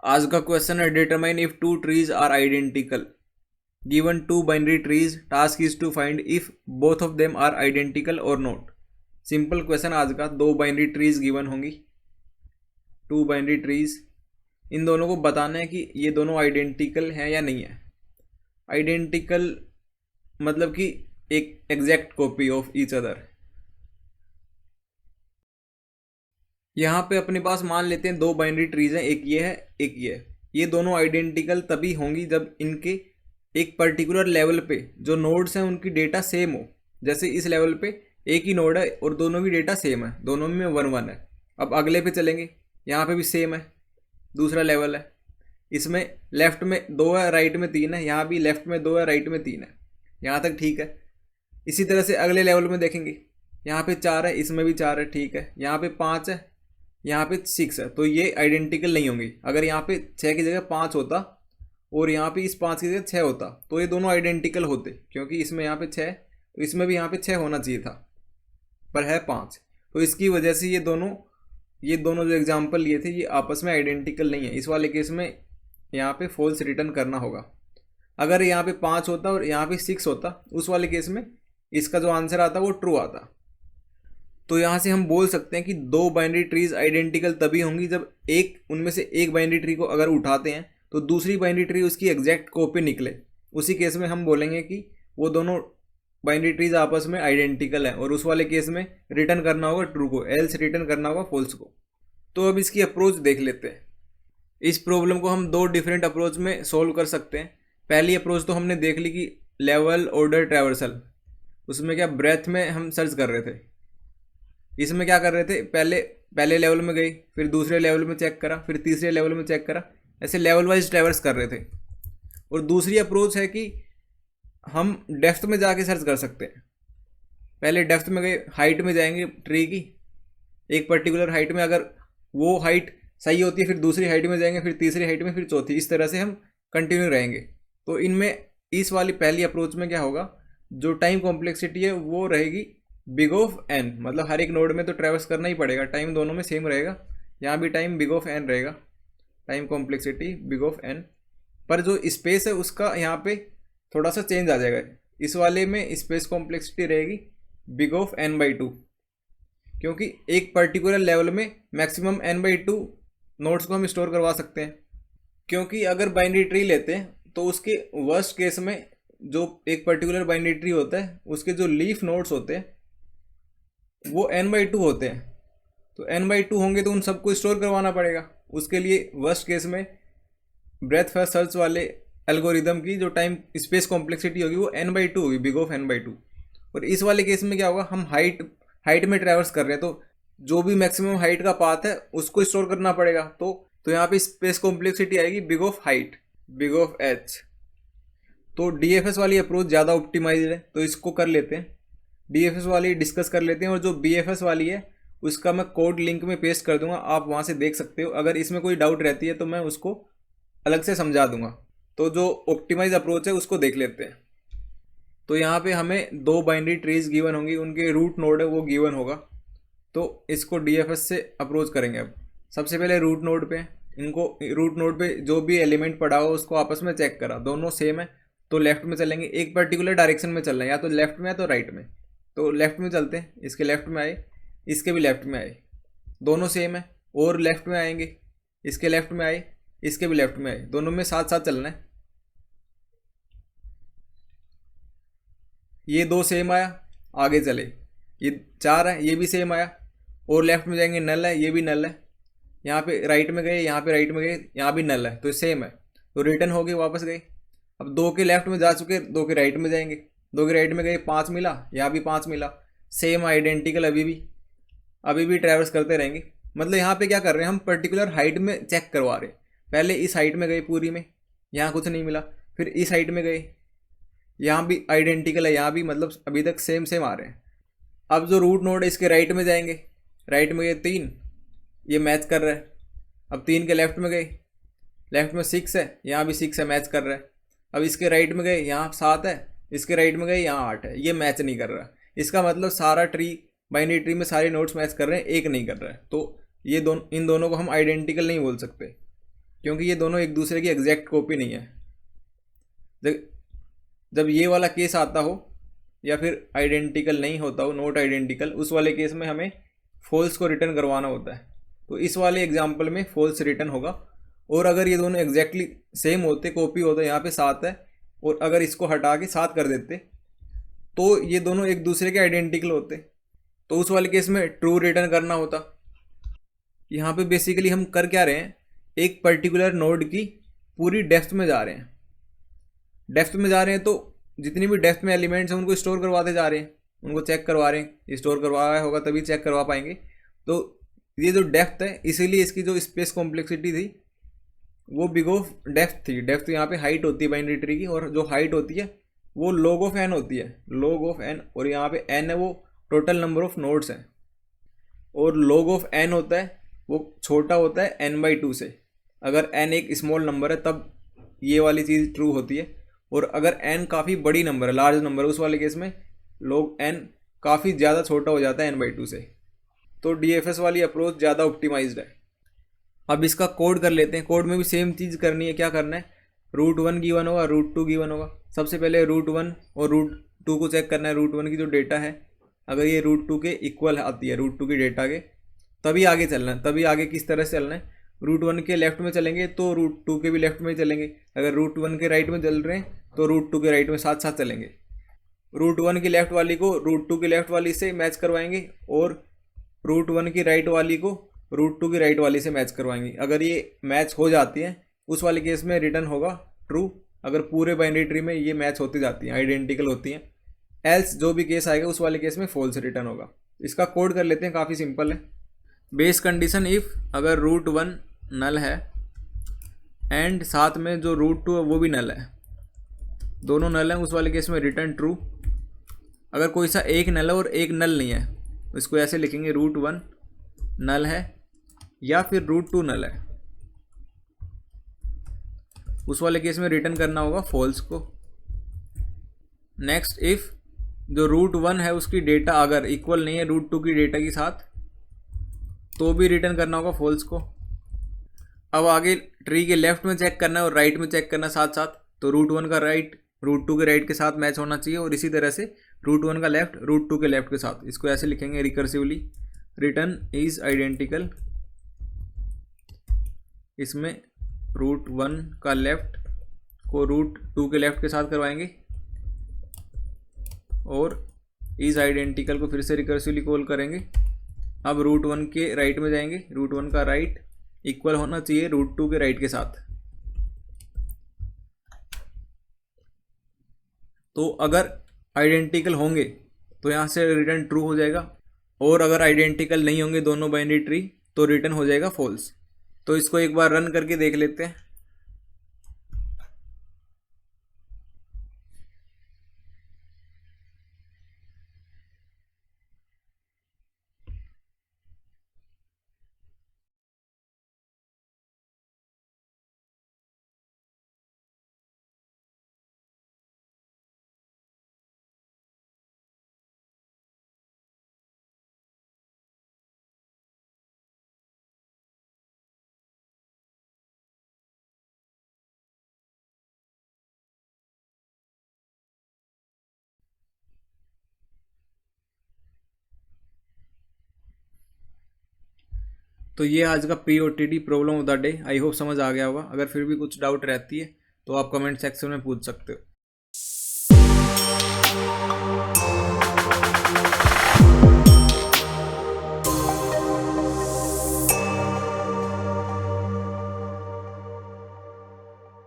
आज का क्वेश्चन है determine if two trees are identical. Given two binary trees, task is to find if both of them are identical और not. Simple question आज का। दो binary trees given होंगी, two binary trees. इन दोनों को बताना है कि ये दोनों आइडेंटिकल हैं या नहीं है। आइडेंटिकल मतलब कि एक exact copy of each other. यहाँ पे अपने पास मान लेते हैं दो बाइनरी ट्रीज हैं, एक ये है एक ये है। ये दोनों आइडेंटिकल तभी होंगी जब इनके एक पर्टिकुलर लेवल पे जो नोड्स हैं उनकी डेटा सेम हो। जैसे इस लेवल पे एक ही नोड है और दोनों की डेटा सेम है, दोनों में 1 1 है। अब अगले पे चलेंगे, यहाँ पे भी सेम है, दूसरा लेवल है। इसमें लेफ्ट में 2 है, राइट में 3 है। यहाँ भी लेफ्ट में 2 है, राइट में 3 है। यहाँ तक ठीक है। इसी तरह से अगले लेवल में देखेंगे, यहाँ पे 4 है, इसमें भी 4 है, ठीक है। यहाँ पे 5 है, यहाँ पे 6 है, तो ये आइडेंटिकल नहीं होंगी। अगर यहाँ पे 6 की जगह 5 होता और यहाँ पे इस 5 की जगह 6 होता तो ये दोनों आइडेंटिकल होते, क्योंकि इसमें यहाँ पे 6 तो इसमें भी यहाँ पे 6 होना चाहिए था, पर है 5। तो इसकी वजह से ये दोनों जो एग्जाम्पल लिए थे ये आपस में आइडेंटिकल नहीं है। इस वाले केस में यहाँ पे फॉल्स रिटर्न करना होगा। अगर यहाँ पे 5 होता और यहाँ पे 6 होता, उस वाले केस में इसका जो आंसर आता वो ट्रू आता। तो यहाँ से हम बोल सकते हैं कि दो बाइनरी ट्रीज आइडेंटिकल तभी होंगी जब एक उनमें से एक बाइनरी ट्री को अगर उठाते हैं तो दूसरी बाइनरी ट्री उसकी एग्जैक्ट कॉपी निकले। उसी केस में हम बोलेंगे कि वो दोनों बाइनरी ट्रीज आपस में आइडेंटिकल हैं, और उस वाले केस में रिटर्न करना होगा ट्रू को, एल्स रिटर्न करना होगा फॉल्स को। तो अब इसकी अप्रोच देख लेते हैं। इस प्रॉब्लम को हम दो डिफरेंट अप्रोच में सोल्व कर सकते हैं। पहली अप्रोच तो हमने देख ली कि लेवल ऑर्डर ट्रैवर्सल। उसमें क्या ब्रेथ में हम सर्च कर रहे थे। इसमें क्या कर रहे थे, पहले लेवल में गई, फिर दूसरे लेवल में चेक करा, फिर तीसरे लेवल में चेक करा, ऐसे लेवल वाइज ट्रैवर्स कर रहे थे। और दूसरी अप्रोच है कि हम डेप्थ में जाके सर्च कर सकते हैं। पहले डेप्थ में गए, हाइट में जाएंगे ट्री की, एक पर्टिकुलर हाइट में अगर वो हाइट सही होती है फिर दूसरी हाइट में जाएंगे, फिर तीसरी हाइट में, फिर चौथी, इस तरह से हम कंटिन्यू रहेंगे। तो इनमें इस वाली पहली अप्रोच में क्या होगा, जो टाइम कॉम्प्लेक्सिटी है वो रहेगी बिग ऑफ एन। मतलब हर एक नोड में तो ट्रैवर्स करना ही पड़ेगा, टाइम दोनों में सेम रहेगा। यहाँ भी टाइम बिग ऑफ एन रहेगा, time complexity big of N. पर जो स्पेस है उसका यहाँ पे थोड़ा सा चेंज आ जाएगा। इस वाले में स्पेस कॉम्प्लेक्सिटी रहेगी बिग ऑफ n/2, क्योंकि एक पर्टिकुलर लेवल में मैक्सिमम n/2 नोड्स को हम स्टोर करवा सकते हैं। क्योंकि अगर बाइनरी ट्री लेते हैं तो उसके वर्स्ट केस में जो एक पर्टिकुलर बाइनरी ट्री होता है उसके जो लीफ नोड्स होते हैं वो n/2 होते हैं। तो n/2 होंगे तो उन सबको स्टोर करवाना पड़ेगा। उसके लिए वर्स्ट केस में ब्रेथ फर्स्ट सर्च वाले एल्गोरिदम की जो टाइम स्पेस कॉम्प्लेक्सिटी होगी वो n/2 होगी, बिग ऑफ n/2। और इस वाले केस में क्या होगा, हम हाइट में ट्रैवर्स कर रहे हैं, तो जो भी मैक्सिमम हाइट का पाथ है उसको स्टोर करना पड़ेगा। तो यहाँ पे स्पेस कॉम्प्लेक्सिटी आएगी big of height, big of h। तो DFS वाली अप्रोच ज़्यादा ऑप्टिमाइज्ड है, तो इसको कर लेते हैं। DFS वाली डिस्कस कर लेते हैं, और जो BFS वाली है उसका मैं कोड लिंक में पेस्ट कर दूंगा, आप वहाँ से देख सकते हो। अगर इसमें कोई डाउट रहती है तो मैं उसको अलग से समझा दूंगा। तो जो ऑप्टिमाइज अप्रोच है उसको देख लेते हैं। तो यहाँ पे हमें दो बाइनरी ट्रीज गिवन होंगी, उनके रूट नोड है वो गिवन होगा। तो इसको DFS से अप्रोच करेंगे। अब सबसे पहले रूट नोड पे, इनको रूट नोड पे जो भी एलिमेंट पड़ा हो उसको आपस में चेक करा, दोनों सेम है तो लेफ्ट में चलेंगे। एक पर्टिकुलर डायरेक्शन में चल रहे हैं, या तो लेफ्ट में या तो राइट में। तो लेफ्ट में चलते हैं, इसके लेफ्ट में आए, इसके भी लेफ्ट में आए, दोनों सेम है। और लेफ्ट में आएंगे, इसके लेफ्ट में आए, इसके भी लेफ्ट में आए, दोनों में साथ साथ चलना है। ये 2 सेम आया, आगे चले। ये 4 है, ये भी सेम आया। और लेफ्ट में जाएंगे, नल है, ये भी नल है। यहाँ पे राइट में गए, यहाँ पे राइट में गए, यहाँ भी नल है, तो सेम है। तो रिटर्न हो गए, वापस गए। अब 2 के लेफ्ट में जा चुके, 2 के राइट में जाएंगे, 2 के राइट में गए, 5 मिला, यहाँ भी 5 मिला, सेम आइडेंटिकल। अभी भी ट्रैवर्स करते रहेंगे। मतलब यहाँ पे क्या कर रहे हैं, हम पर्टिकुलर हाइट में चेक करवा रहे हैं। पहले इस हाइट में गए पूरी में, यहाँ कुछ नहीं मिला, फिर इस हाइट में गए, यहाँ भी आइडेंटिकल है, यहाँ भी, मतलब अभी तक सेम सेम आ रहे हैं। अब जो रूट नोड है इसके राइट में जाएंगे, राइट में गए 3, ये मैच कर रहा है। अब 3 के लेफ्ट में गए, लेफ्ट में 6 है, यहाँ भी 6 है, मैच कर रहा है। अब इसके राइट में गए, यहाँ 7 है, इसके राइट में गए, यहाँ 8 है, ये मैच नहीं कर रहा। इसका मतलब सारा ट्री, बाइनरी ट्री में सारे नोड्स मैच कर रहे हैं, एक नहीं कर रहा है। तो इन दोनों को हम आइडेंटिकल नहीं बोल सकते। क्योंकि ये दोनों एक दूसरे की एग्जैक्ट कॉपी नहीं है। जब ये वाला केस आता हो या फिर आइडेंटिकल नहीं होता हो, नॉट आइडेंटिकल, उस वाले केस में हमें फॉल्स को रिटर्न करवाना होता है। तो इस वाले एग्जाम्पल में फॉल्स रिटर्न होगा। और अगर ये दोनों एग्जैक्टली सेम होते, कॉपी होता, यहाँ पे 7 है, और अगर इसको हटा के 7 कर देते तो ये दोनों एक दूसरे के आइडेंटिकल होते, तो उस वाले केस में ट्रू रिटर्न करना होता। यहाँ पे बेसिकली हम कर क्या रहे हैं, एक पर्टिकुलर नोड की पूरी डेप्थ में जा रहे हैं। डेप्थ में जा रहे हैं तो जितनी भी डेप्थ में एलिमेंट्स हैं उनको स्टोर करवाते जा रहे हैं, उनको चेक करवा रहे हैं। स्टोर करवाया होगा तभी चेक करवा पाएंगे। तो ये जो डेप्थ है, इसीलिए इसकी जो स्पेस कॉम्प्लेक्सिटी थी वो बिग ऑफ डेप्थ थी। डेप्थ यहाँ पे हाइट होती है बाइनरी ट्री की, और जो हाइट होती है वो log ऑफ n होती है, log ऑफ n। और यहाँ पे n है वो टोटल नंबर ऑफ नोड्स हैं, और log ऑफ n होता है वो छोटा होता है n/2 से। अगर n एक स्मॉल नंबर है तब ये वाली चीज़ ट्रू होती है, और अगर n काफ़ी बड़ी नंबर है, लार्ज नंबर है, उस वाले केस में log n काफ़ी ज़्यादा छोटा हो जाता है n/2 से। तो DFS वाली अप्रोच ज़्यादा ऑप्टिमाइज्ड है। अब इसका कोड कर लेते हैं। कोड में भी सेम चीज़ करनी है। क्या करना है, √1 गिवन होगा, √2 गिवन होगा। सबसे पहले √1 और √2 को चेक करना है। √1 की जो डेटा है, अगर ये √2 के इक्वल आती है, √2 की डेटा के, तभी आगे चलना है। तभी आगे किस तरह से चलना है, √1 के लेफ्ट में चलेंगे तो √2 के भी लेफ्ट में चलेंगे। अगर √1 के राइट में चल रहे हैं तो √2 के राइट में साथ साथ चलेंगे। √1 की लेफ्ट वाली को √2 की लेफ्ट वाली से मैच करवाएंगे, और √1 की राइट वाली को √2 की राइट वाली से मैच करवाएंगे। अगर ये मैच हो जाती है उस वाले केस में रिटर्न होगा ट्रू। अगर पूरे बाइनरी ट्री में ये मैच होती जाती हैं, आइडेंटिकल होती हैं, एल्स जो भी केस आएगा उस वाले केस में फॉल्स रिटर्न होगा। इसका कोड कर लेते हैं, काफ़ी सिंपल है। बेस कंडीशन इफ़ अगर √1 नल है एंड साथ में जो √2 है वो भी नल है, दोनों नल हैं, उस वाले केस में रिटर्न ट्रू। अगर कोई सा एक नल है और एक नल नहीं है, इसको ऐसे लिखेंगे, √1 नल है या फिर √2 नल है, उस वाले केस में रिटर्न करना होगा फॉल्स को। नेक्स्ट, इफ़ जो √1 है उसकी डेटा अगर इक्वल नहीं है √2 की डेटा के साथ, तो भी रिटर्न करना होगा फॉल्स को। अब आगे ट्री के लेफ्ट में चेक करना है और राइट में चेक करना साथ साथ। तो √1 का राइट √2 के राइट के साथ मैच होना चाहिए, और इसी तरह से √1 का लेफ्ट √2 के लेफ्ट के साथ। इसको ऐसे लिखेंगे रिकर्सिवली, रिटर्न इज आइडेंटिकल। इसमें √1 का लेफ्ट को √2 के लेफ्ट के साथ करवाएंगे, और इज आइडेंटिकल को फिर से रिकर्सिवली कॉल करेंगे। अब √1 के राइट में जाएंगे, √1 का राइट इक्वल होना चाहिए √2 के राइट के साथ। तो अगर आइडेंटिकल होंगे तो यहाँ से रिटर्न ट्रू हो जाएगा, और अगर आइडेंटिकल नहीं होंगे दोनों बाइनरी ट्री तो रिटर्न हो जाएगा फॉल्स। तो इसको एक बार रन करके देख लेते हैं। तो ये आज का POTD problem of the day. I hope समझ आ गया होगा। अगर फिर भी कुछ डाउट रहती है तो आप कमेंट सेक्शन में पूछ सकते हो।